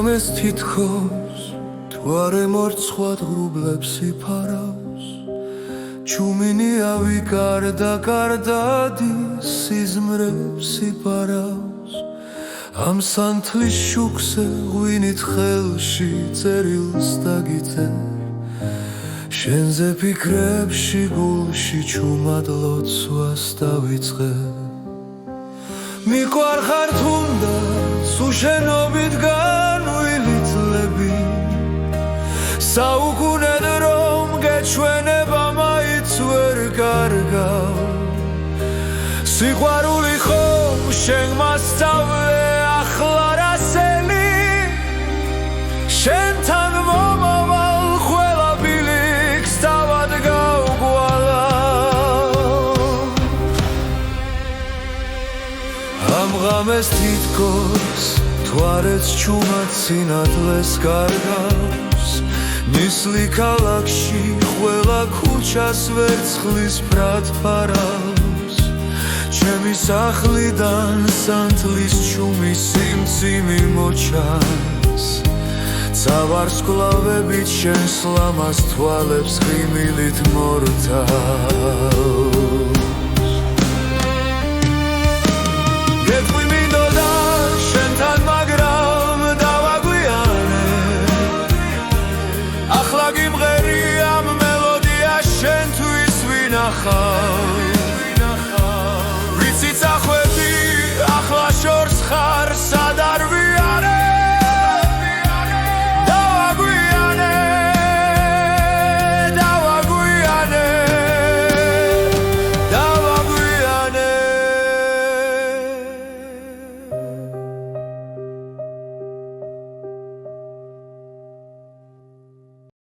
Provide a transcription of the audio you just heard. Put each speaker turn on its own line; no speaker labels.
ღამეს თითქოს თუ არ ემორცხვა ღრუბლებს იფარავს ჩუმინიავი გარდა-გარდადი სიზმრებს იპარავს ამ სანთლის შუქზე ღვინით ხელში წერილს დაგიწევ შენზე ფიქრებში გულში ჩუმად ლოცვას დავიწყე მიყვარხარ თუნდაც უშენობით განვილი წლები საუკუნედ რომ გეჩვენება მაინც ვერ გარგავ სიყვარული ხომ შენ მასწავლე ახლა რასელი შენთან მომავალ ყველა ბილიქს თავად გავგვალა ამ ღამეს თითქოს თუ არც ჩუმად სინათლეს გარგავს ნისლი ქალაქში ყველა ქუჩას ვერცხლის ფრად ფარავს ჩემი სახლიდან სანთლის ჩუმი სიმციმი მოჩანს ცავარსკვლავებით შენს ლამაზ თვალებს ღიმილით მორთავს გეტყვი მინდოდა შენთან მაგრამ დავაგვიანე ახლა გიმღერი ამ მელოდია შენთვის ვინახავ